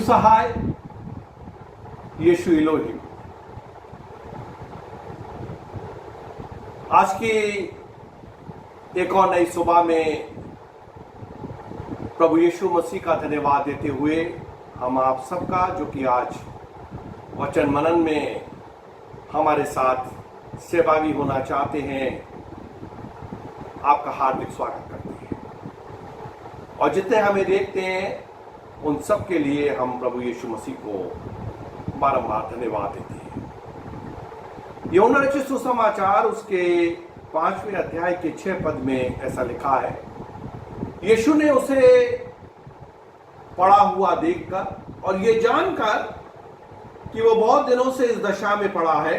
सहाय, यीशु Elohim. आज की एक और नई सुबह में प्रभु यीशु मसीह का धन्यवाद देते हुए हम आप सबका, जो कि आज वचन मनन में हमारे साथ सहभागी होना चाहते हैं, आपका हार्दिक स्वागत करते हैं। और जितने हमें देखते हैं उन सब के लिए हम प्रभु यीशु मसीह को बारंबार धन्यवाद देते हैं। यूहन्ना रचित सुसमाचार उसके 5वें अध्याय के 6 पद में ऐसा लिखा है, यीशु ने उसे पड़ा हुआ देखकर और ये जानकर कि वो बहुत दिनों से इस दशा में पड़ा है,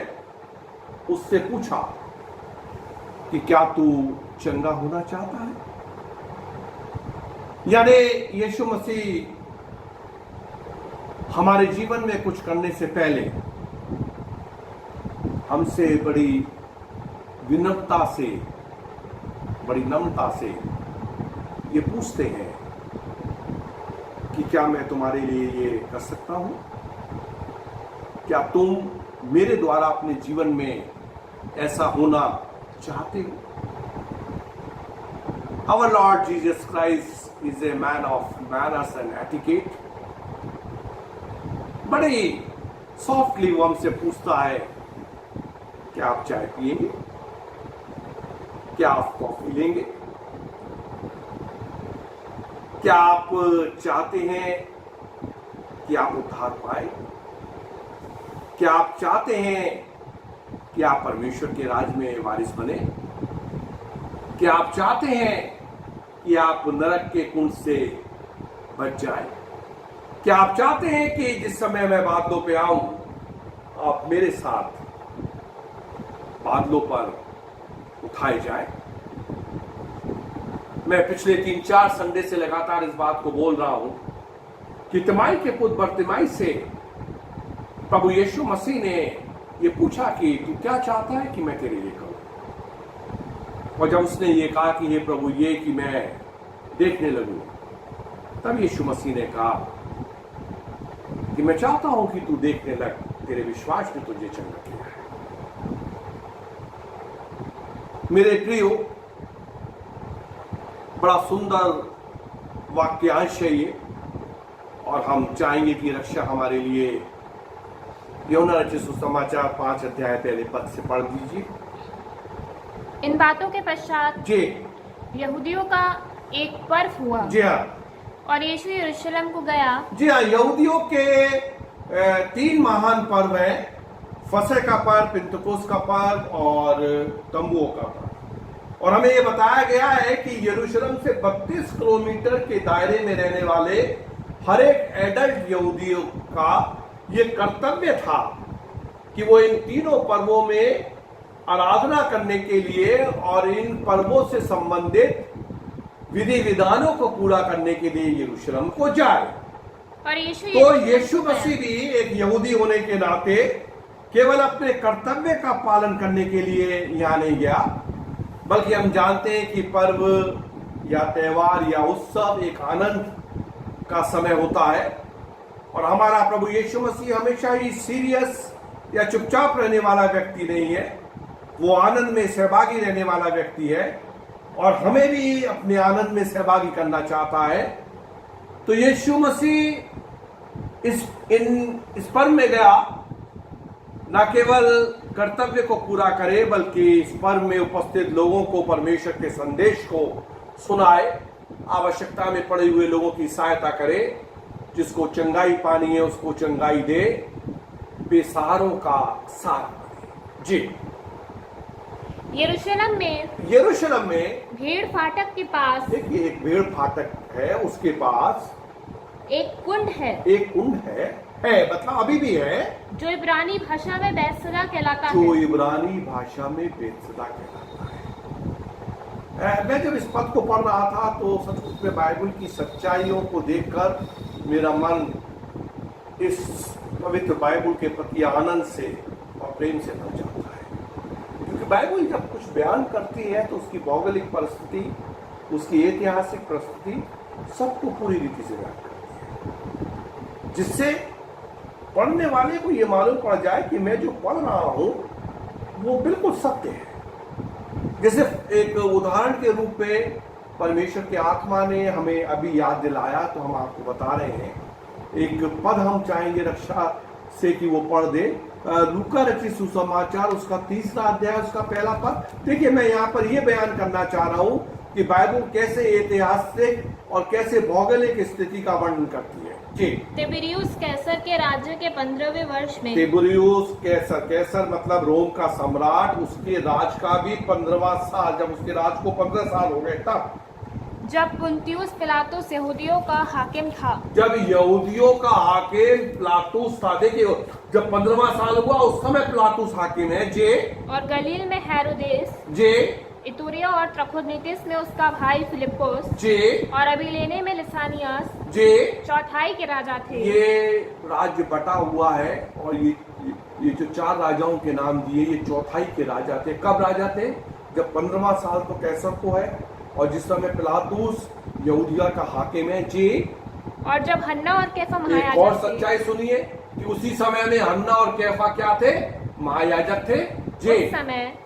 उससे पूछा कि क्या तू चंगा होना चाहता है। यानी यीशु मसीह हमारे जीवन में कुछ करने से पहले हमसे बड़ी विनम्रता से, बड़ी नम्रता से ये पूछते हैं कि क्या मैं तुम्हारे लिए ये कर सकता हूं? क्या तुम मेरे द्वारा अपने जीवन में ऐसा होना चाहते हो? Our Lord Jesus Christ is a man of manners and etiquette. बड़े सॉफ्टली वो हमसे पूछता है, क्या आप चाय पिएंगे? क्या आप कॉफी लेंगे? क्या आप चाहते हैं कि आप उद्धार पाए? क्या आप चाहते हैं कि आप परमेश्वर के राज में वारिस बने? क्या आप चाहते हैं कि आप नरक के कुंड से बच जाए? क्या आप चाहते हैं कि जिस समय मैं बादलों पे आऊं, आप मेरे साथ बादलों पर उठाए जाए? मैं पिछले 3-4 संडे से लगातार इस बात को बोल रहा हूं कि तिमाई के पुत्र बरतिमाई से प्रभु यीशु मसीह ने ये पूछा कि तू क्या चाहता है कि मैं तेरे लिए करूं। और जब उसने ये कहा कि हे प्रभु, ये कि मैं देखने लगूं, तब यीशु मसीह ने कहा कि मैं चाहता हूं कि तू देखने लग, तेरे विश्वास ने तुझे चंगा किया है। मेरे प्रियो, बड़ा सुंदर वाक्यांश है ये, और हम चाहेंगे कि रक्षा हमारे लिए यूहन्ना रचित सुसमाचार 5 अध्याय पहले पद से पढ़ दीजिए। इन बातों के पश्चात जी यहूदियों का एक पर्व हुआ। जी हाँ, और यीशु यरूशलेम को गया। जी हाँ, यहूदियों के 3 महान पर्व हैं, फसह का पर्व, पिंतकुस्त का पर्व और तंबुओं का पर्व। और हमें यह बताया गया है कि यरूशलेम से 32 किलोमीटर के दायरे में रहने वाले हर एक एडल्ट यहूदियों का ये कर्तव्य था कि वो इन तीनों पर्वों में आराधना करने के लिए और इन पर्वों से संबंधित विधि विधानों को पूरा करने के लिए यरूशलेम को जाए। और यीशु मसीह भी एक यहूदी होने के नाते केवल अपने कर्तव्य का पालन करने के लिए यहाँ नहीं गया, बल्कि हम जानते हैं कि पर्व या त्योहार या उत्सव एक आनंद का समय होता है। और हमारा प्रभु यीशु मसीह हमेशा ही सीरियस या चुपचाप रहने वाला व्यक्ति नहीं है, वो आनंद में सहभागी रहने वाला व्यक्ति है और हमें भी अपने आनंद में सहभागी करना चाहता है। तो यीशु मसीह इस पर्व में गया, न केवल कर्तव्य को पूरा करे, बल्कि इस पर्व में उपस्थित लोगों को परमेश्वर के संदेश को सुनाए, आवश्यकता में पड़े हुए लोगों की सहायता करे, जिसको चंगाई पानी है उसको चंगाई दे, बेसहारों का सहारा बने। जी, यरूशलेम में भेड़ फाटक के पास, देखिए, एक भेड़ फाटक है, उसके पास एक कुंड है। एक कुंड है मतलब अभी भी है, जो इब्रानी भाषा में बैतसदा कहलाता है। जो इब्रानी भाषा में बैतसदा कहलाता है। मैं जब इस पद को पढ़ रहा था तो सचमुच में बाइबल की सच्चाइयों को देखकर मेरा मन इस पवित्र बाइबल के प्रति आनंद से और प्रेम से भर जाता है। क्योंकि बाइबल जब कुछ बयान करती है तो उसकी भौगोलिक परिस्थिति, उसकी ऐतिहासिक परिस्थिति सबको पूरी रीति से बयान करती है। जिससे पढ़ने वाले को यह मालूम पड़ जाए कि मैं जो पढ़ रहा हूं वो बिल्कुल सत्य है। जैसे एक उदाहरण के रूप में परमेश्वर की आत्मा ने हमें अभी याद दिलाया, तो हम आपको बता रहे हैं। एक पद हम चाहेंगे रक्षा से कि वो पढ़ दे, लूका रचित सुसमाचार उसका 3रा अध्याय उसका पहला पद। देखिए, मैं यहाँ पर यह बयान करना चाह रहा हूं कि बाइबल कैसे ऐतिहासिक और कैसे भौगोलिक स्थिति का वर्णन करती है। जी, तिबिरियुस कैसर के राज्य के 15वें वर्ष में, तिबिरियुस कैसर मतलब रोम का सम्राट, उसके राज का भी 15वां साल, जब उसके राज को 15 साल हो गए, तब जब पुन्तियुस पिलातुस यहूदियों का हाकिम था। जब यहूदियों का हाकिम पिलातुस था। देखिए, जब 15वां साल हुआ उस समय पिलातुस हाकिम है। जे और गलील में हेरोदेस, जे इतुरिया और त्रखोनीतिस में उसका भाई फिलिप्पुस, जे और अबिलेने में लिसानियास जे चौथाई के राजा थे। ये राज्य बटा हुआ है, और ये जो 4 राजाओं के नाम दिए, ये चौथाई के राजा थे। कब राजा थे? जब 15वां साल तो कैसर को है, और जिस समय पिलातुस यहूदिया का हाकिम है। जे और जब हन्ना और कैफा एक और महायाजक थे, सच्चाई सुनिए कि उसी समय में हन्ना और कैफा क्या थे? महायाजक थे। जे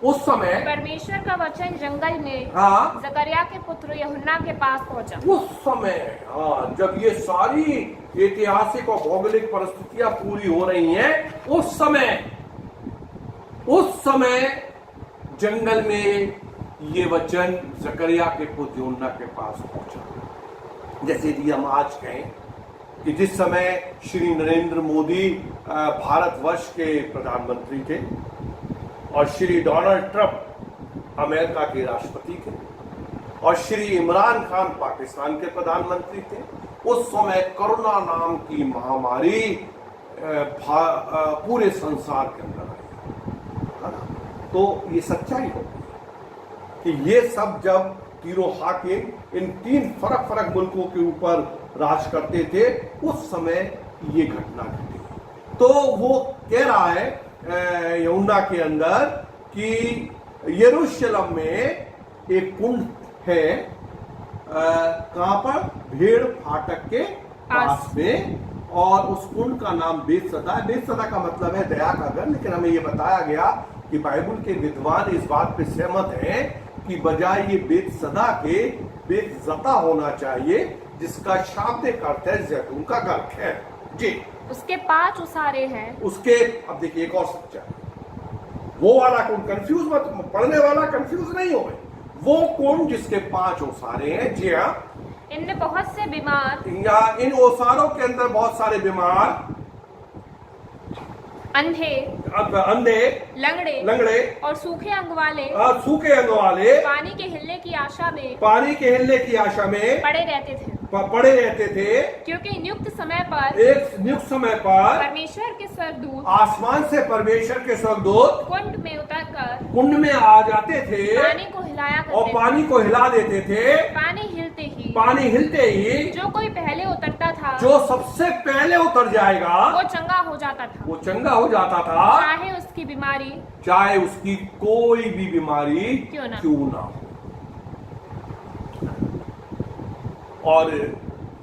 उस समय परमेश्वर का वचन जंगल में हाँ, जकरिया के पुत्र यूहन्ना के पास पहुंचा। उस समय हाँ, जब ये सारी ऐतिहासिक और भौगोलिक परिस्थितियां पूरी हो रही हैं, उस समय जंगल में ये वचन जकरिया के पुत्र यूहन्ना के पास पहुंचा। जैसे यदि हम आज कहें कि जिस समय श्री नरेंद्र मोदी भारतवर्ष के प्रधानमंत्री थे और श्री डोनाल्ड ट्रंप अमेरिका के राष्ट्रपति थे और श्री इमरान खान पाकिस्तान के प्रधानमंत्री थे, उस समय कोरोना नाम की महामारी पूरे संसार के अंदर आई। तो ये सच्चाई होगी कि ये सब जब तीनों हाकिम इन 3 फर्क मुल्कों के ऊपर राज करते थे, उस समय ये घटना घटी। तो वो कह रहा है यूहन्ना के अंदर कि यरूशलेम में एक कुंड है, कहां पर? भेड़ फाटक के पास में, और उस कुंड का नाम बेतसदा है। बेतसदा का मतलब है दया का घर। लेकिन हमें यह बताया गया कि बाइबल के विद्वान इस बात पे सहमत हैं कि बजाय ये बेतसदा के बेतजता होना चाहिए, जिसका शाब्दिक अर्थ है जैतून का घर। है जी, उसके 5 उसारे हैं। उसके, अब देखिए एक और सच्चा, वो वाला कुंड, कंफ्यूज मत, पढ़ने वाला कंफ्यूज नहीं हो, वो कुंड जिसके 5 ओसारे हैं। जी हाँ, इनमें बहुत से बीमार, इन ओसारों के अंदर बहुत सारे बीमार, अंधे, लंगड़े और सूखे अंग वाले पानी के हिलने की आशा में पड़े रहते थे, क्योंकि नियुक्त समय पर परमेश्वर के स्वर्गदूत आसमान से परमेश्वर के स्वर्गदूत कुंड में उतरकर कुंड में आ जाते थे, पानी को हिलाया करते और पानी को हिला देते थे। पानी हिलते ही जो कोई पहले उतरता था, जो सबसे पहले उतर जाएगा, वो चंगा हो जाता था, चाहे उसकी कोई भी बीमारी क्यों ना हो। और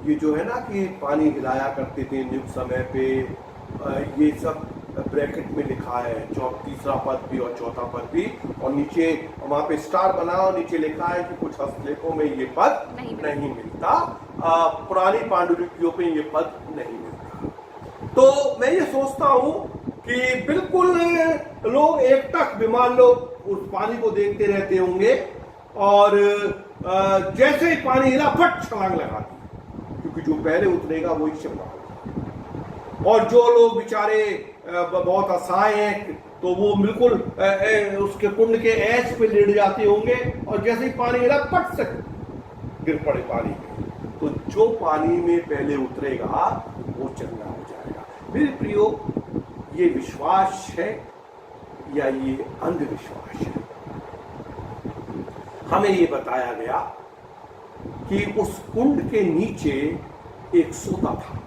ये जो है ना कि पानी हिलाया करते थे नियुक्त समय पे, ये सब ब्रैकेट में लिखा है, 3रा पद भी और 4था पद भी, और नीचे वहां पे स्टार बना और नीचे लिखा है कि कुछ हस्तलेखों में ये पद नहीं मिलता, पुरानी पांडुलिपियों पे ये पद नहीं मिलता। तो मैं ये सोचता हूं कि बिल्कुल लोग एकटक बीमार लोग उस पानी को देखते रहते होंगे, और जैसे ही पानी हिला फट छलांग लगा दी, क्योंकि जो पहले उतरेगा वही चंगा होगा। और जो लोग बेचारे बहुत असहाय हैं, तो वो बिल्कुल उसके कुंड के ऐश पे लेट जाते होंगे, और जैसे ही पानी हिला फट से गिर पड़े पानी में। तो जो पानी में पहले उतरेगा वो चंगा हो जाएगा। मेरे प्रियो, ये विश्वास है या ये अंधविश्वास है? हमें ये बताया गया कि उस कुंड के नीचे एक सोता था,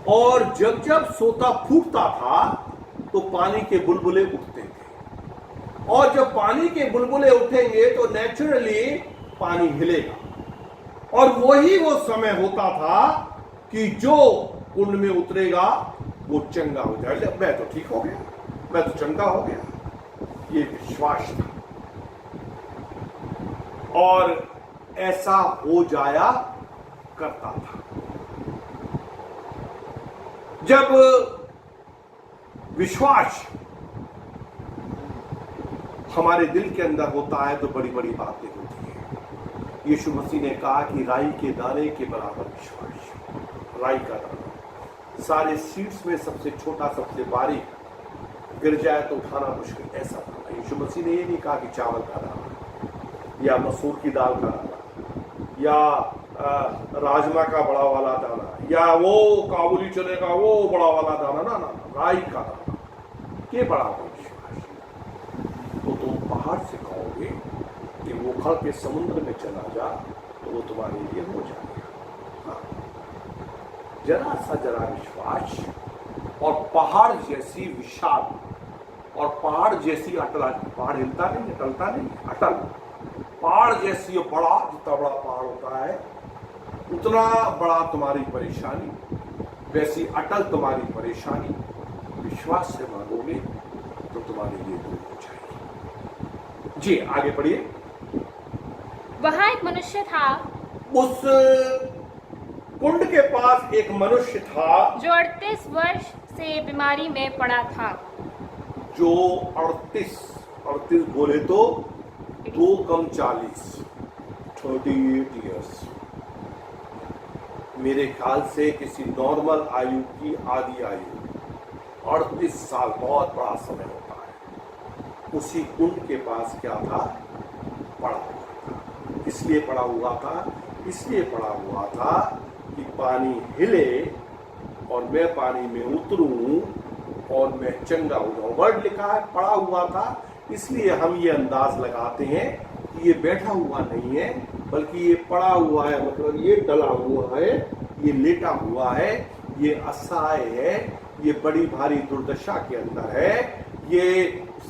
और जब जब सोता फूटता था तो पानी के बुलबुले उठते थे, और जब पानी के बुलबुले उठेंगे तो नेचुरली पानी हिलेगा। और वही वो समय होता था कि जो कुंड में उतरेगा वो चंगा हो जाए। मैं तो ठीक हो गया, मैं तो चंगा हो गया, ये विश्वास था। और ऐसा हो जाया करता था। जब विश्वास हमारे दिल के अंदर होता है तो बड़ी बड़ी बातें होती हैं। यीशु मसीह ने कहा कि राई के दाने के बराबर विश्वास। राई का दाना सारे सीड्स में सबसे छोटा, सबसे बारीक, गिर जाए तो उठाना मुश्किल, ऐसा दाना। यीशु मसीह ने ये नहीं कहा कि चावल का दाना या मसूर की दाल का दाना या राजमा का बड़ा वाला दाना या वो काबुली चने का वो बड़ा वाला दाना, ना ना, राई का दाना के बराबर विश्वास। तो तुम पहाड़ से कहोगे कि वो खड़ के समुद्र में चला जा तो वो तुम्हारे लिए हो जाएगा। हाँ। जरा विश्वास और पहाड़ जैसी विशाल और पहाड़ जैसी अटल। पहाड़ हिलता नहीं, अटलता नहीं, अटल। पहाड़ जैसी बड़ा, जितना बड़ा पहाड़ होता है उतना बड़ा तुम्हारी परेशानी, वैसी अटल तुम्हारी परेशानी विश्वास से मांगोगे तो तुम्हारे लिए दूर हो जाएगी। जी आगे पढ़िए। वहां एक मनुष्य था, उस कुंड के पास एक मनुष्य था जो 38 वर्ष से बीमारी में पड़ा था। जो 38 बोले तो 2 कम 40, 38 ईयर्स। मेरे ख्याल से किसी नॉर्मल आयु की आधी आयु 38 साल बहुत बड़ा समय होता है। उसी कुंड के पास क्या था? पड़ा हुआ था। इसलिए पड़ा हुआ था कि पानी हिले और मैं पानी में उतरूं और मैं चंगा हो जाऊं। वर्ड लिखा है पड़ा हुआ था, इसलिए हम ये अंदाज लगाते हैं कि ये बैठा हुआ नहीं है बल्कि ये पड़ा हुआ है, मतलब ये डला हुआ है, ये लेटा हुआ है, ये असहाय है, ये बड़ी भारी दुर्दशा के अंदर है, ये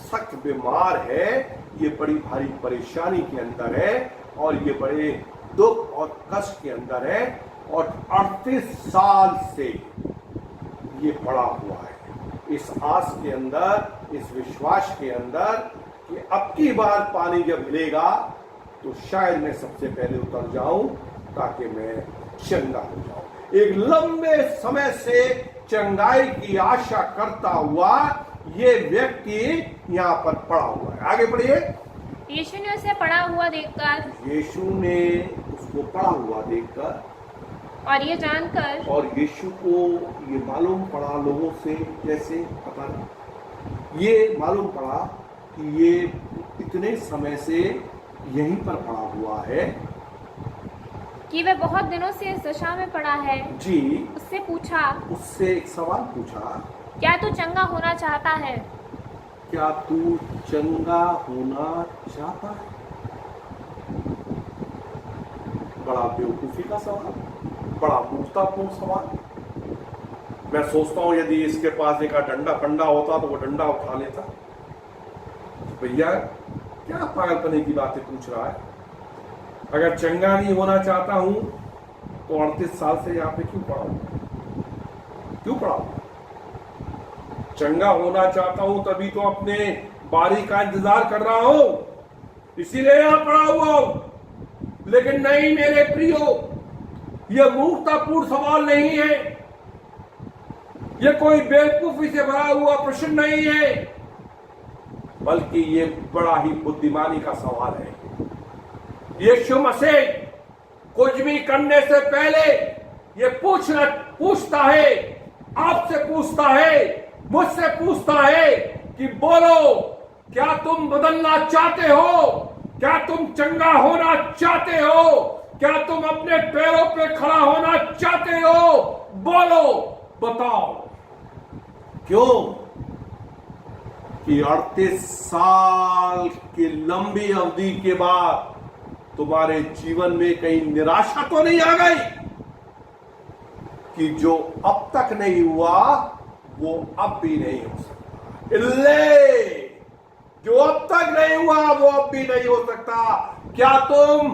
सख्त बीमार है, ये बड़ी भारी परेशानी के अंदर है और ये बड़े दुख और कष्ट के अंदर है और 38 साल से ये पड़ा हुआ है। इस आस के अंदर, इस विश्वास के अंदर कि अब की बार पानी जब मिलेगा तो शायद मैं सबसे पहले उतर जाऊं ताकि मैं चंगा हो जाऊं। एक लंबे समय से चंगाई की आशा करता हुआ ये व्यक्ति यहाँ पर पड़ा हुआ है। आगे बढ़िए। यीशु ने उसे पड़ा हुआ देखकर, यीशु ने उसको पड़ा हुआ देखकर और ये जानकर, और यीशु को ये मालूम पड़ा लोगों से, जैसे पता नहीं, ये मालूम पड़ा कि ये इतने समय से यहीं पर पड़ा हुआ है कि वह बहुत दिनों से इस दशा में पड़ा है। जी। उससे एक सवाल पूछा, क्या तू चंगा होना चाहता है? क्या तू चंगा होना चाहता है? बड़ा बेवकूफी का सवाल, बड़ा मूर्खतापूर्ण सवाल। मैं सोचता हूं यदि इसके पास एक डंडा फंडा होता तो वो डंडा उठा लेता। भैया क्या पागलपने की बातें पूछ रहा है? अगर चंगा नहीं होना चाहता हूं तो 38 साल से यहाँ पे क्यों पड़ा हूं? क्यों पड़ा हूं? चंगा होना चाहता हूं तभी तो अपने बारी का इंतजार कर रहा हूं, इसीलिए यहां पड़ा हुआ हूं। लेकिन नहीं मेरे प्रियो, यह मूर्खतापूर्ण सवाल नहीं है, यह कोई बेवकूफी से भरा हुआ प्रश्न नहीं है, बल्कि ये बड़ा ही बुद्धिमानी का सवाल है। यीशु मसीह कुछ भी करने से पहले ये पूछता है, आपसे पूछता है, मुझसे पूछता है कि बोलो, क्या तुम बदलना चाहते हो? क्या तुम चंगा होना चाहते हो? क्या तुम अपने पैरों पे खड़ा होना चाहते हो? बोलो, बताओ। क्यों? कि 38 साल की लंबी अवधि के बाद तुम्हारे जीवन में कहीं निराशा तो नहीं आ गई कि जो अब तक नहीं हुआ वो अब भी नहीं हो सकता? इल्ले, जो अब तक नहीं हुआ वो अब भी नहीं हो सकता। क्या तुम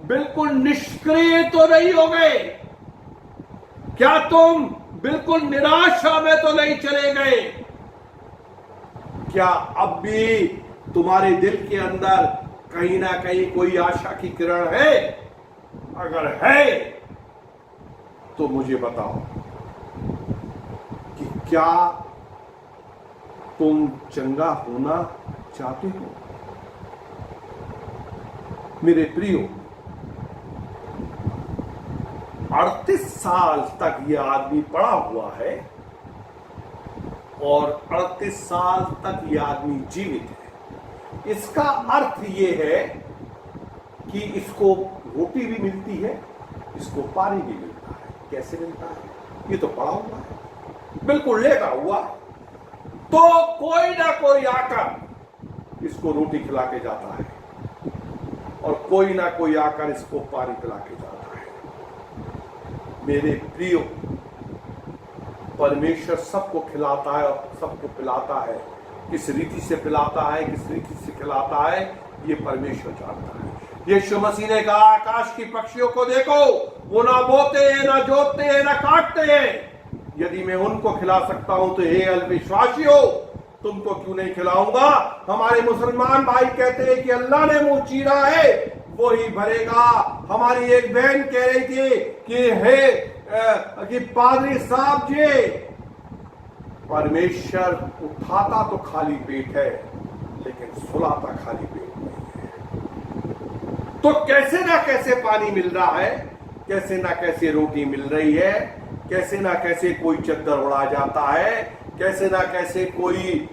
बिल्कुल निष्क्रिय तो नहीं हो गए? क्या तुम बिल्कुल निराशा में तो नहीं चले गए? क्या अब भी तुम्हारे दिल के अंदर कहीं ना कहीं कोई आशा की किरण है? अगर है तो मुझे बताओ कि क्या तुम चंगा होना चाहते हो? मेरे प्रियो, 38 साल तक यह आदमी पड़ा हुआ है और 38 साल तक यह आदमी जीवित है। इसका अर्थ यह है कि इसको रोटी भी मिलती है, इसको पानी भी मिलता है। कैसे मिलता है? ये तो पड़ा हुआ है, बिल्कुल लेटा हुआ है। तो कोई ना कोई आकर इसको रोटी खिला के जाता है और कोई ना कोई आकर इसको पानी पिला के जाता है। मेरे प्रियो, परमेश्वर सबको खिलाता है और सबको पिलाता है। किस रीति से पिलाता है, किस रीति से खिलाता है, ये परमेश्वर जानता है। यीशु मसीह ने कहा, आकाश की पक्षियों को देखो, वो ना बोते हैं, ना जोतते हैं, ना काटते हैं, यदि मैं उनको खिला सकता हूं तो हे अल्पविश्वासियों, तुमको क्यों नहीं खिलाऊंगा? हमारे मुसलमान भाई कहते हैं कि अल्लाह ने मुंह चीरा है वो ही भरेगा। हमारी एक बहन कह रही थी कि पादरी साहब जी, परमेश्वर उठाता तो खाली पेट है लेकिन सुलाता खाली पेट नहीं है। तो कैसे ना कैसे पानी मिल रहा है, कैसे ना कैसे रोटी मिल रही है, कैसे ना कैसे कोई चद्दर उड़ा जाता है, कैसे ना कैसे कोई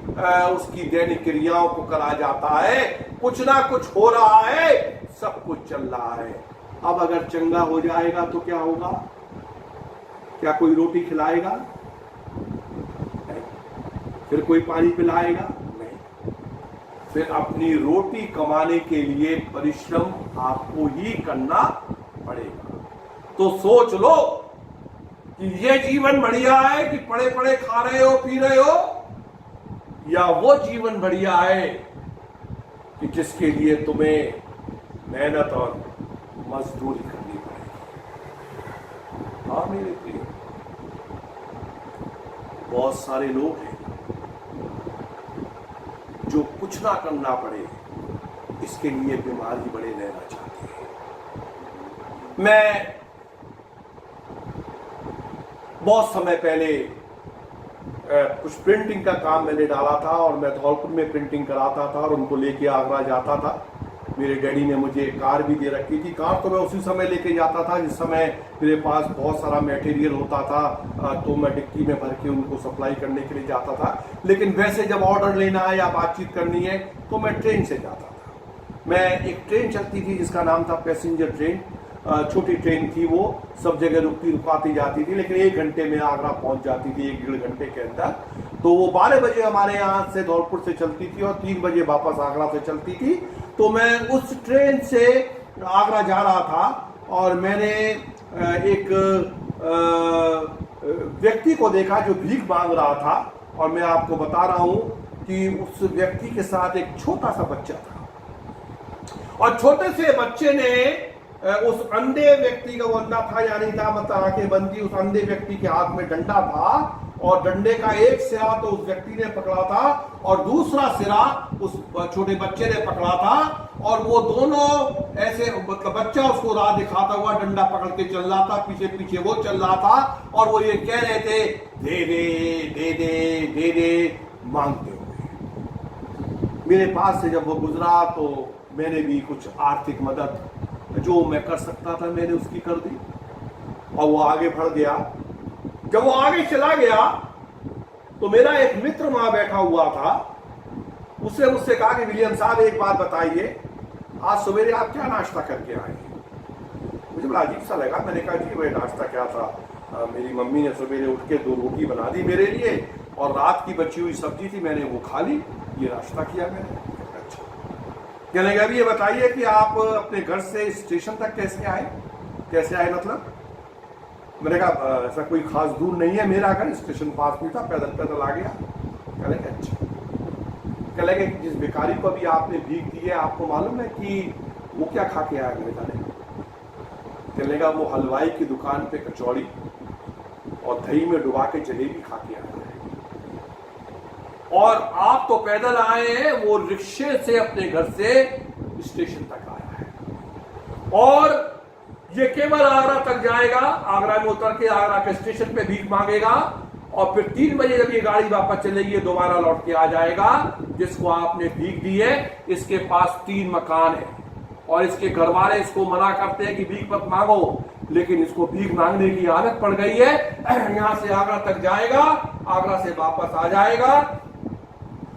उसकी दैनिक क्रियाओं को करा जाता है, कुछ ना कुछ हो रहा है, सब कुछ चल रहा है। अब अगर चंगा हो जाएगा तो क्या होगा? क्या कोई रोटी खिलाएगा? नहीं। फिर कोई पानी पिलाएगा? नहीं। फिर अपनी रोटी कमाने के लिए परिश्रम आपको ही करना पड़ेगा। तो सोच लो कि ये जीवन बढ़िया है कि पड़े पड़े खा रहे हो, पी रहे हो, या वो जीवन बढ़िया है कि जिसके लिए तुम्हें मेहनत और मजदूरी करनी पड़ेगी। हाँ मेरे प्रिय, बहुत सारे लोग हैं जो कुछ ना करना पड़े इसके लिए बीमारी बड़े रहना चाहते हैं। मैं बहुत समय पहले कुछ प्रिंटिंग का काम मैंने डाला था और मैं धौलपुर में प्रिंटिंग कराता था और उनको लेके आगरा जाता था। मेरे डैडी ने मुझे कार भी दे रखी थी। कार तो मैं उसी समय लेके जाता था जिस समय मेरे पास बहुत सारा मटेरियल होता था, तो मैं डिक्की में भर के उनको सप्लाई करने के लिए जाता था। लेकिन वैसे जब ऑर्डर लेना है या बातचीत करनी है तो मैं ट्रेन से जाता था। मैं एक ट्रेन चलती थी जिसका नाम था पैसेंजर ट्रेन। छोटी ट्रेन थी, वो सब जगह रुकाती जाती थी, लेकिन 1 घंटे में आगरा पहुंच जाती थी, 1-1.5 घंटे के अंदर। तो वो 12 बजे हमारे यहाँ से धौलपुर से चलती थी और 3 बजे वापस आगरा से चलती थी। तो मैं उस ट्रेन से आगरा जा रहा था और मैंने एक व्यक्ति को देखा जो भीख मांग रहा था, और मैं आपको बता रहा हूं कि उस व्यक्ति के साथ एक छोटा सा बच्चा था और छोटे से बच्चे ने उस अंधे व्यक्ति का, वो अंधा था या नहीं था, मतलब आंखें बंद थी, उस अंधे व्यक्ति के हाथ में डंडा था और डंडे का एक सिरा तो उस व्यक्ति ने पकड़ा था और दूसरा सिरा उस छोटे बच्चे ने पकड़ा था, और वो दोनों ऐसे, मतलब बच्चा उसको राह दिखाता हुआ डंडा पकड़ के चल रहा था, पीछे पीछे वो चल रहा था और वो ये कह रहे थे, दे दे दे दे दे दे, मांगते हुए। मेरे पास से जब वो गुजरा तो मैंने भी कुछ आर्थिक मदद जो मैं कर सकता था मैंने उसकी कर दी और वो आगे बढ़ गया। जब वो आगे चला गया तो मेरा एक मित्र वहां बैठा हुआ था, उसने मुझसे कहा कि विलियम साहब एक बात बताइए, आज सवेरे आप क्या नाश्ता करके आए? मुझे बड़ा अजीब सा लगा। मैंने कहा जी भाई नाश्ता क्या था, मेरी मम्मी ने सवेरे उठ के 2 रोटी बना दी मेरे लिए और रात की बची हुई सब्जी थी, मैंने वो खा ली, ये नाश्ता किया मैंने। अच्छा, कहने लगा, ये बताइए कि आप अपने घर से स्टेशन तक कैसे आए? कैसे आए मतलब? मैंने कहा ऐसा कोई खास दूर नहीं है, मेरा घर स्टेशन पास में था, पैदल पैदल आ गया। कहने लगे अच्छा। कहने लगे जिस भिखारी को भी आपने भीख दी है, आपको मालूम है कि वो क्या खा के आया? मैंने कहा कहने लगा वो हलवाई की दुकान पे कचौड़ी और दही में डुबा के जलेबी खा के आया है। और आप तो पैदल आए हैं, वो रिक्शे से अपने घर से स्टेशन तक आया है। और ये केवल आगरा तक जाएगा, आगरा में उतर के आगरा के स्टेशन पे भीख मांगेगा और फिर 3 बजे जब ये गाड़ी वापस चलेगी दोबारा लौट के आ जाएगा। जिसको आपने भीख दी है, इसके पास 3 मकान है और इसके घर वाले इसको मना करते हैं कि भीख मत मांगो, लेकिन इसको भीख मांगने की आदत पड़ गई है। यहां से आगरा तक जाएगा, आगरा से वापस आ जाएगा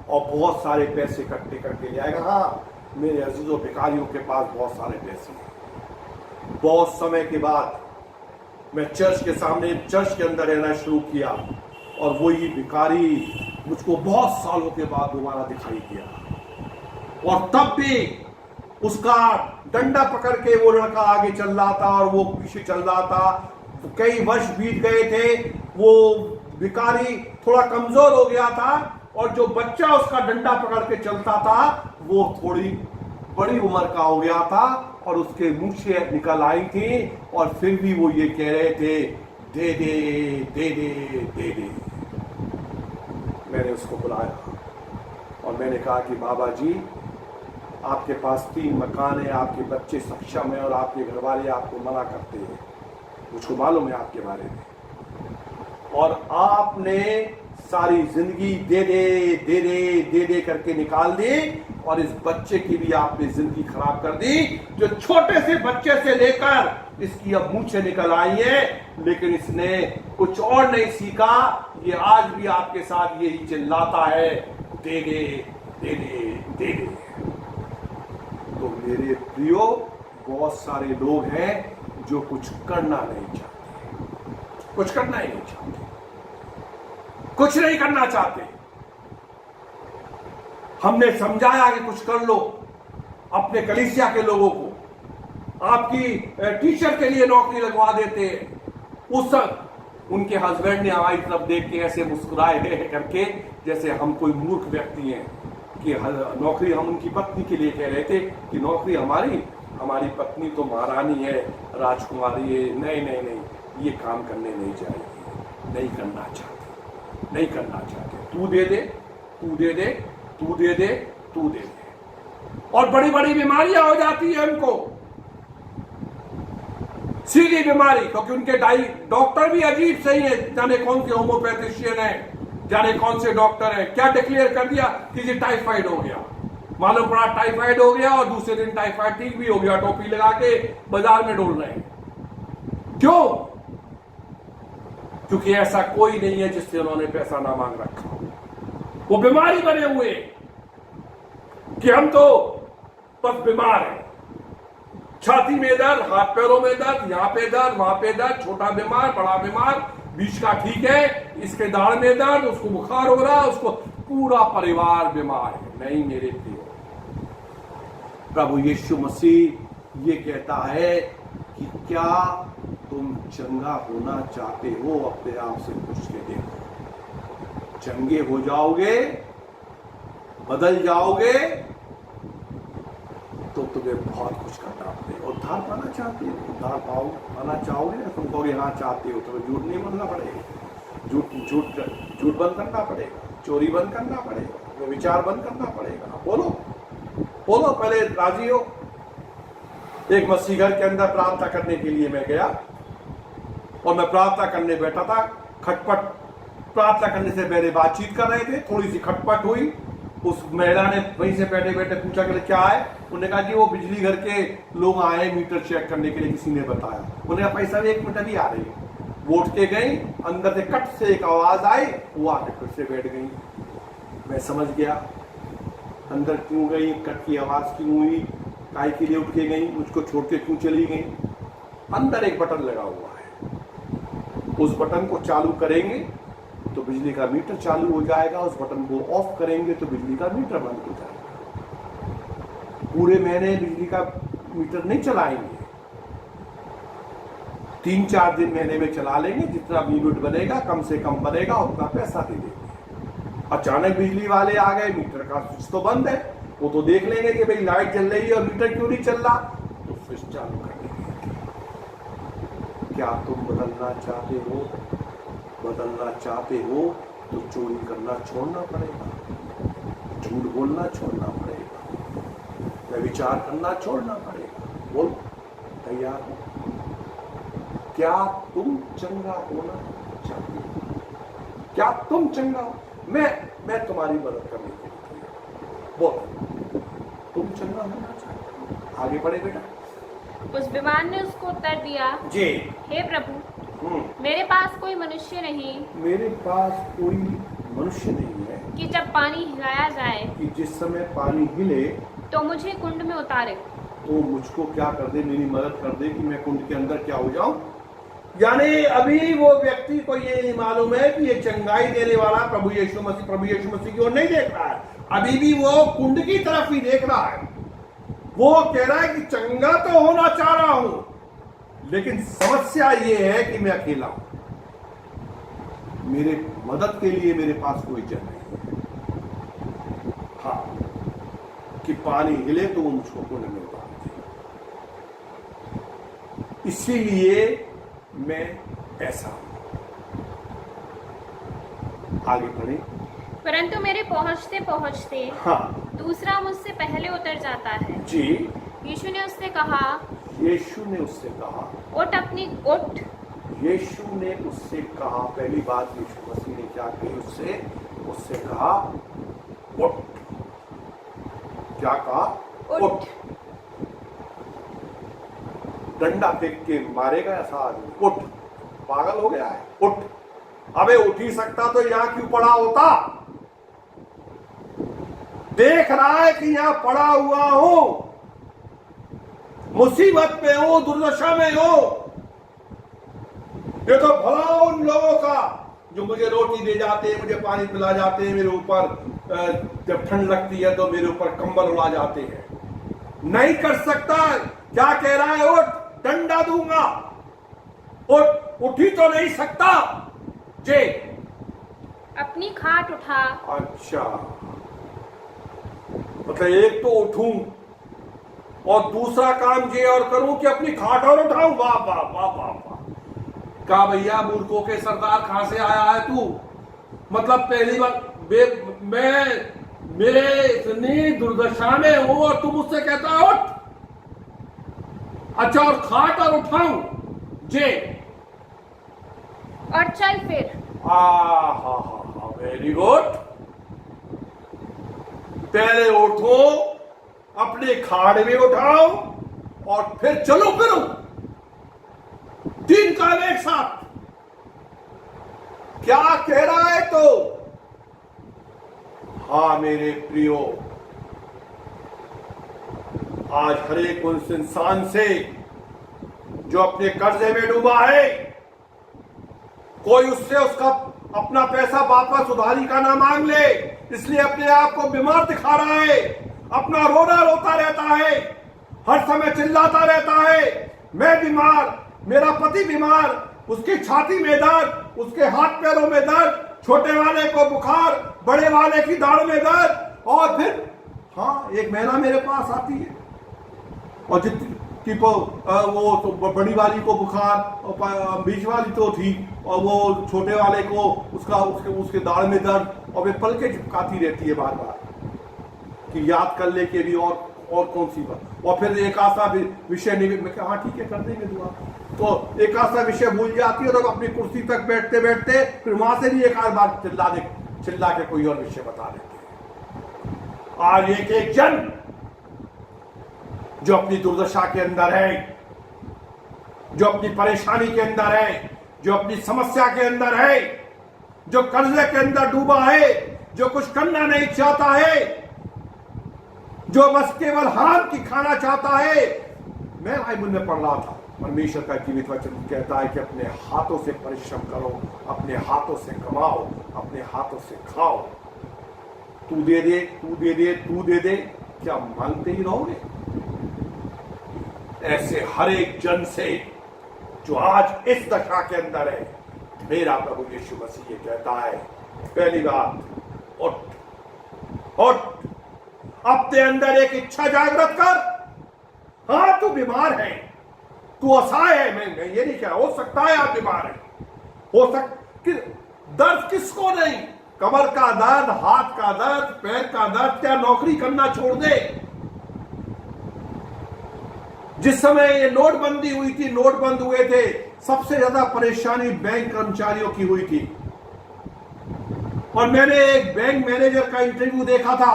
और बहुत सारे पैसे इकट्ठे करके ले आएगा। हाँ, मेरे अजीजों भिखारियों के पास बहुत सारे पैसे हैं। बहुत समय के बाद मैं चर्च के सामने, चर्च के अंदर रहना शुरू किया और वो ये भिखारी मुझको बहुत सालों के बाद दोबारा दिखाई दिया। और तब भी उसका डंडा पकड़ के वो लड़का आगे चल रहा था और वो पीछे चल रहा था। कई वर्ष बीत गए थे, वो भिखारी थोड़ा कमजोर हो गया था और जो बच्चा उसका डंडा पकड़ के चलता था वो थोड़ी बड़ी उम्र का हो गया था और उसके मुंह से निकल आई थी और फिर भी वो ये कह रहे थे, दे दे दे दे दे दे। मैंने उसको बुलाया और मैंने कहा कि बाबा जी, आपके पास 3 मकान है, आपके बच्चे सक्षम है और आपके घर वाले आपको मना करते हैं, मुझको मालूम है आपके बारे में, और आपने सारी जिंदगी दे दे दे दे दे दे करके निकाल दी और इस बच्चे की भी आपने जिंदगी खराब कर दी। जो छोटे से बच्चे से लेकर इसकी अब मुंह से निकल आई है, लेकिन इसने कुछ और नहीं सीखा। ये आज भी आपके साथ यही चिल्लाता है, दे दे दे दे दे दे। तो मेरे प्रियो, बहुत सारे लोग हैं जो कुछ करना नहीं चाहते, कुछ करना ही नहीं चाहते, कुछ नहीं करना चाहते। हमने समझाया कि कुछ कर लो, अपने कलीसिया के लोगों को आपकी टीचर के लिए नौकरी लगवा देते। उस उनके हस्बैंड ने हमारी तरफ देख के ऐसे मुस्कुराए करके जैसे हम कोई मूर्ख व्यक्ति हैं कि नौकरी हम उनकी पत्नी के लिए कह रहे थे कि नौकरी हमारी पत्नी तो महारानी है, राजकुमारी है। नहीं नहीं नहीं, ये काम करने नहीं चाहिए, नहीं करना चाहते, नहीं करना चाहते। तू दे दे, तू दे दे, तू दे दे, तू दे दे। और बड़ी बड़ी बीमारियां हो जाती है उनको, सीधी बीमारी, क्योंकि उनके डॉक्टर भी अजीब सही है। जाने कौन से होम्योपैथिशियन है, जाने कौन से डॉक्टर है, क्या डिक्लेयर कर दिया कि ये टाइफाइड हो गया। मालूम पड़ा टाइफाइड हो गया और दूसरे दिन टाइफाइड ठीक भी हो गया, टोपी लगा के बाजार में डोल रहे हैं। क्यों? क्योंकि ऐसा कोई नहीं है जिससे उन्होंने पैसा ना मांग रखा। वो बीमारी बने हुए कि हम तो बस बीमार हैं, छाती में दर्द, हाथ पैरों में दर्द, यहां पे दर्द, वहां पे दर्द, छोटा बीमार, बड़ा बीमार, बीच का ठीक है, इसके दाढ़ में दर्द, उसको बुखार हो रहा है, उसको पूरा परिवार बीमार है। नहीं मेरे प्रियो, प्रभु यीशु मसीह ये कहता है कि क्या तुम चंगा होना चाहते हो? अपने आप से पूछ के देखो। चंगे हो जाओगे, बदल जाओगे, तो तुम्हें बहुत कुछ करना पड़ेगा। उद्धार पाना चाहते हो, उद्धार पाना चाहोगे, तुम कहोगे हाँ चाहते हो, तो झूठ नहीं बोलना पड़ेगा, झूठ बंद करना पड़ेगा, चोरी बंद करना पड़ेगा, विचार बंद करना पड़ेगा। बोलो बोलो, पहले राजी हो। एक मसीह घर के अंदर प्रार्थना करने के लिए मैं गया और मैं प्रार्थना करने बैठा था। खटपट, प्रार्थना करने से पहले बातचीत कर रहे थे, थोड़ी सी खटपट हुई। उस महिला ने वहीं से बैठे बैठे पूछा कि क्या है? उन्होंने कहा कि वो बिजली घर के लोग आए मीटर चेक करने के लिए, किसी ने बताया। उन्होंने कहा पैसा भी 1 मिनट भी आ रही है। वो उठ के गई, अंदर से कट से एक आवाज आई, वो आके फिर से बैठ गई। मैं समझ गया अंदर क्यों गई, कट की आवाज क्यों हुई, काय के लिए उठ के गई, मुझको छोड़ के क्यों चली गई। अंदर एक बटन लगा हुआ है, उस बटन को चालू करेंगे तो बिजली का मीटर चालू हो जाएगा, उस बटन को ऑफ करेंगे तो बिजली का मीटर बंद हो जाएगा। पूरे महीने बिजली का मीटर नहीं चलाएंगे, 3-4 दिन महीने में चला लेंगे, जितना यूनिट बनेगा कम से कम बनेगा उतना पैसा दे देंगे। अचानक बिजली वाले आ गए, मीटर का स्विच तो बंद है, वो तो देख लेंगे कि भाई लाइट जल रही है और मीटर क्यों नहीं चल रहा, तो स्विच चालू कर देंगे। क्या तुम बदलना चाहते हो? बदलना चाहते हो तो चोरी करना छोड़ना पड़ेगा, झूठ बोलना छोड़ना पड़ेगा, व्यभिचार करना छोड़ना पड़ेगा। बोल, तैयार हो? क्या तुम चंगा होना चाहते हो? क्या तुम चंगा हो? मैं तुम्हारी मदद करने के लिए तैयार। बोल, तुम चंगा होना चाहते हो? आगे बढ़े बेटा। उस बीमार ने उसको उत्तर दिया, जी, हे प्रभु, मेरे पास कोई मनुष्य नहीं, मेरे पास कोई मनुष्य नहीं है कि जब पानी हिलाया जाए कि जिस समय पानी हिले तो मुझे कुंड में उतारे। तो मुझको क्या कर दे, मेरी मदद कर दे कि मैं कुंड के अंदर क्या हो जाऊं। यानी अभी वो व्यक्ति को ये नहीं मालूम है कि ये चंगाई देने वाला प्रभु यीशु मसीह की ओर नहीं देख रहा है, अभी भी वो कुंड की तरफ ही देख रहा है। वो कह रहा है कि चंगा तो होना चाह रहा हूं, लेकिन समस्या ये है कि मैं अकेला हूं, मेरे मदद के लिए मेरे पास कोई जन नहीं है। हाँ, कि पानी हिले तो वो मुझको कुंड में उतार दे, इसीलिए मैं ऐसा हूं। आगे बढ़े। परंतु मेरे पहुंचते पहुंचते हाँ, दूसरा मुझसे पहले उतर जाता है। जी। यीशु ने उससे कहा, यीशु ने उससे कहा, उठ उठ। यीशु ने उससे कहा, पहली बात यीशु मसीह ने क्या कही उससे कहा, उठ। क्या कहा? उठ। डंडा फेंक के मारेगा ऐसा आदमी? उठ, पागल हो गया है? उठ। अबे उठ ही सकता तो यहां क्यों पड़ा होता? देख रहा है कि यहां पड़ा हुआ हो, मुसीबत में हो, दुर्दशा में हो। ये तो भला उन लोगों का जो मुझे रोटी दे जाते, मुझे पानी पिला जाते, मेरे ऊपर जब ठंड लगती है तो मेरे ऊपर कंबल उड़ा जाते हैं। नहीं कर सकता। क्या कह रहा है? उठ, डंडा दूंगा। उठ ही तो नहीं सकता। जे अपनी खाट उठा। अच्छा, मतलब एक तो उठूं और दूसरा काम ये और करूं कि अपनी खाट और उठाऊं। वाह वाह वाह वाह वाह। कहा भैया मूर्खों के सरदार, कहां से आया है तू? मतलब पहली बार मेरे इतनी दुर्दशा में हूं और तू मुझसे कहता है उठ। अच्छा, और खाट और उठाऊं? जे और चल फिर। हा, वेरी गुड। पहले उठो, अपने खाट में उठाओ और फिर चलो फिरो। तीन काम एक साथ। क्या कह रहा है? तो हाँ मेरे प्रियो, आज हर एक उस इंसान से जो अपने कर्जे में डूबा है, कोई उससे उसका अपना पैसा वापस उधारी का ना मांग ले, इसलिए अपने आप को बीमार दिखा रहा है, अपना रोना रोता रहता है, हर समय चिल्लाता रहता है, मैं बीमार, मेरा पति बीमार, उसकी छाती में दर्द, उसके हाथ पैरों में दर्द, छोटे वाले को बुखार, बड़े वाले की दाढ़ में दर्द, और फिर हाँ एक महिला मेरे पास आती है और जितनी वो तो बड़ी वाली को बुखार, और बीच वाली तो ठीक, और वो छोटे वाले को उसके दाढ़ में दर्द, और वे पल के चिपकाती रहती है बार बार कि याद कर ले के भी और कौन सी बात। और फिर एक आसा विषय नहीं, मैं कहा हाँ ठीक है कर देंगे दुआ। तो एक आसा विषय भूल जाती है तो अपनी कुर्सी तक बैठते बैठते फिर वहां से भी एक आध बार चिल्ला के कोई और विषय बता देते हैं। आज एक जन जो अपनी दुर्दशा के अंदर है, जो अपनी परेशानी के अंदर है, जो अपनी समस्या के अंदर है, जो कर्जे के अंदर डूबा है, जो कुछ करना नहीं चाहता है, जो बस केवल हराम की खाना चाहता है। मैं बाइबल में पढ़ रहा था, परमेश्वर का जीवित वचन कहता है कि अपने हाथों से परिश्रम करो, अपने हाथों से कमाओ, अपने हाथों से खाओ। तू दे दे, तू दे दे, तू दे दे, क्या मांगते ही रहोगे? ऐसे हर एक जन से जो आज इस दशा के अंदर है, मेरा प्रभु यीशु मसीह ये कहता है, पहली बात उठ, अपने अंदर एक इच्छा जागृत कर। हाँ तू बीमार है, तू असहाय है, मैं ये नहीं कह रहा, हो सकता है आप बीमार है, कि दर्द किसको नहीं, कमर का दर्द, हाथ का दर्द, पैर का दर्द, क्या नौकरी करना छोड़ दे। जिस समय ये नोटबंदी हुई थी, नोट बंद हुए थे, सबसे ज्यादा परेशानी बैंक कर्मचारियों की हुई थी। और मैंने एक बैंक मैनेजर का इंटरव्यू देखा था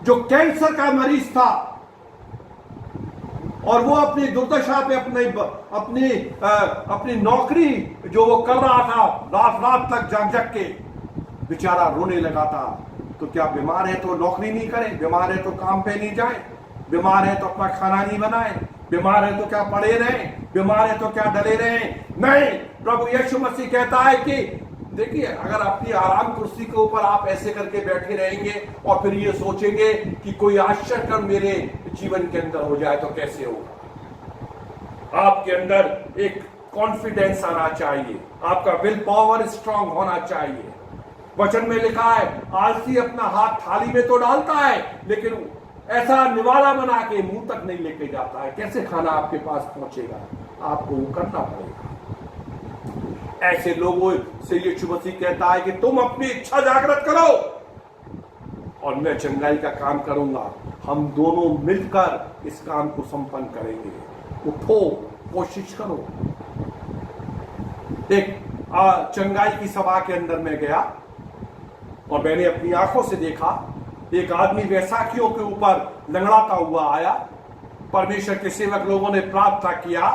जो कैंसर का मरीज था, और वो अपनी दुर्दशा पे अपनी नौकरी जो वो कर रहा था, रात रात तक जाग जाग के बेचारा रोने लगा था। तो क्या बीमार है तो नौकरी नहीं करे, बीमार है तो काम पे नहीं जाए, बीमार है तो अपना खाना नहीं बनाए, बीमार है तो क्या पड़े रहे, बीमार है तो क्या डले रहे। नहीं, प्रभु यीशु मसीह कहता है कि देखिए, अगर अपनी आराम कुर्सी के ऊपर आप ऐसे करके बैठे रहेंगे और फिर ये सोचेंगे कि कोई आश्चर्य कर्म मेरे जीवन के अंदर हो जाए तो कैसे होगा। आपके अंदर एक कॉन्फिडेंस आना चाहिए, आपका विल पावर स्ट्रांग होना चाहिए। वचन में लिखा है, आलसी अपना हाथ थाली में तो डालता है लेकिन ऐसा निवाला बना के मुंह तक नहीं लेके जाता है। कैसे खाना आपके पास पहुंचेगा, आपको वो करना पड़ेगा। ऐसे लोगों से यीशु मसीह कहता है कि तुम अपनी इच्छा जागृत करो और मैं चंगाई का काम करूंगा। हम दोनों मिलकर इस काम को संपन्न करेंगे। उठो, कोशिश करो। एक चंगाई की सभा के अंदर मैं गया और मैंने अपनी आंखों से देखा, एक आदमी बैसाखियों के ऊपर लंगड़ाता हुआ आया। परमेश्वर के सेवक लोगों ने प्रार्थना किया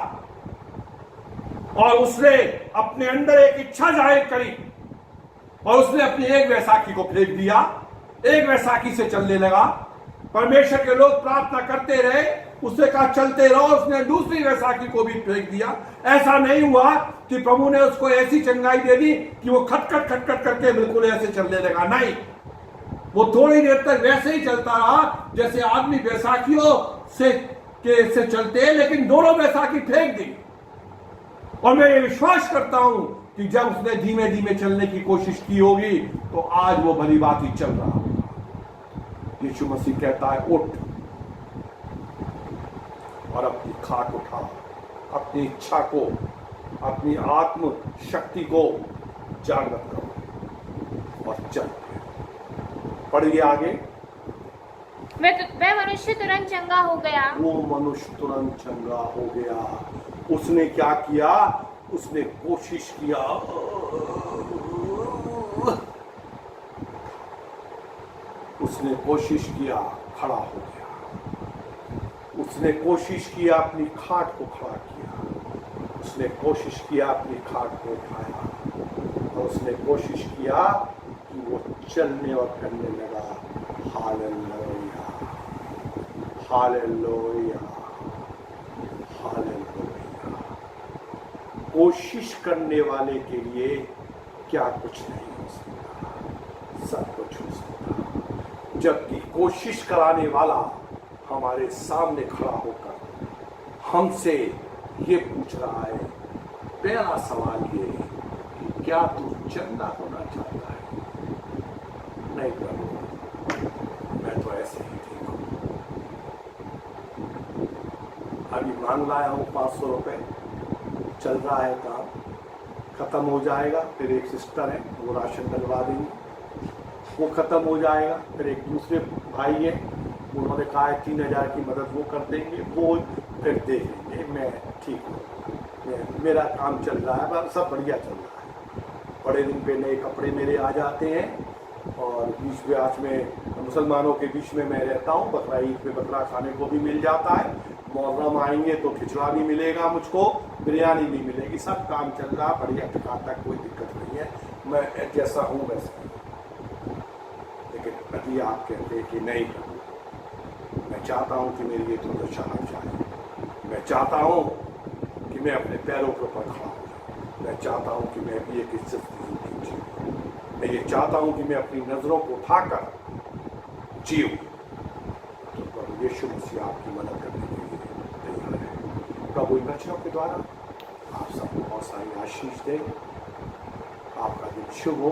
और उसने अपने अंदर एक इच्छा जाहिर करी और उसने अपनी एक बैसाखी को फेंक दिया, एक बैसाखी से चलने लगा। परमेश्वर के लोग प्रार्थना करते रहे, उसने कहा चलते रहो, उसने दूसरी बैसाखी को भी फेंक दिया। ऐसा नहीं हुआ कि प्रभु ने उसको ऐसी चंगाई दे दी कि वो खटखट खटखट करके बिल्कुल ऐसे चलने लगा। नहीं, वो थोड़ी देर तक वैसे ही चलता रहा जैसे आदमी बैसाखियों से चलते हैं, लेकिन दोनों बैसाखी फेंक दी। और मैं ये विश्वास करता हूं कि जब उसने धीमे धीमे चलने की कोशिश की होगी तो आज वो भली बात ही चल रहा होगा। यीशु मसीह कहता है, उठ और अपनी खाट उठा, अपनी इच्छा को, अपनी आत्म शक्ति को जागृत करो और चल। पढ़िए आगे। वह मनुष्य तुरंत चंगा हो गया। वो मनुष्य तुरंत चंगा हो गया। उसने क्या किया? उसने कोशिश किया, उसने कोशिश किया, खड़ा हो गया। उसने कोशिश किया, अपनी खाट को खड़ा किया। उसने कोशिश किया, अपनी खाट को उठाया और उसने कोशिश किया कि वो चलने और करने लगा। Hallelujah, hallelujah, hallelujah. कोशिश करने वाले के लिए क्या कुछ नहीं हो सकता, सब कुछ हो सकता। जबकि कोशिश कराने वाला हमारे सामने खड़ा होकर हमसे ये पूछ रहा है, पहला सवाल ये कि क्या तू चंगा होना चाहता है? नहीं प्रभु, मैं तो ऐसे ही ठीक हूं। अभी मांग लाया हूं 500 रुपए, चल रहा है काम, खत्म हो जाएगा। फिर एक सिस्टर है, वो राशन डलवा देंगे, वो खत्म हो जाएगा। फिर एक दूसरे भाई है, उन्होंने कहा है 3000 की मदद वो कर देंगे, वो फिर दे देंगे। मैं ठीक हूँ, मेरा काम चल रहा है, सब बढ़िया चल रहा है। बड़े दिन पे नए कपड़े मेरे आ जाते हैं और बीच ब्याज में मुसलमानों के बीच में मैं रहता हूँ। बकरा ईद पे बकरा खाने को भी मिल जाता है। मुहर्रम आएंगे तो खिचड़ा भी मिलेगा, मुझको बिरयानी भी मिलेगी। सब काम चल रहा बढ़िया, तक कोई दिक्कत नहीं है। मैं जैसा हूँ वैसा हूँ। लेकिन पति आप कहते हैं कि नहीं, मैं चाहता हूँ कि मेरी ये दुर्दशा न जाए। मैं चाहता हूँ कि मैं अपने पैरों के ऊपर खड़ा हूँ। मैं चाहता हूँ कि मैं भी एक इज्जत की जिंदगी जीऊँ। मैं ये चाहता हूँ कि मैं अपनी नजरों को उठाकर जीऊँ। तो प्रभु यीशु मसीह आपकी मदद करने के लिए तैयार है। प्रभु इन वचनों के द्वारा आप सबको बहुत सारी आशीष दे। आपका दिन शुभ हो।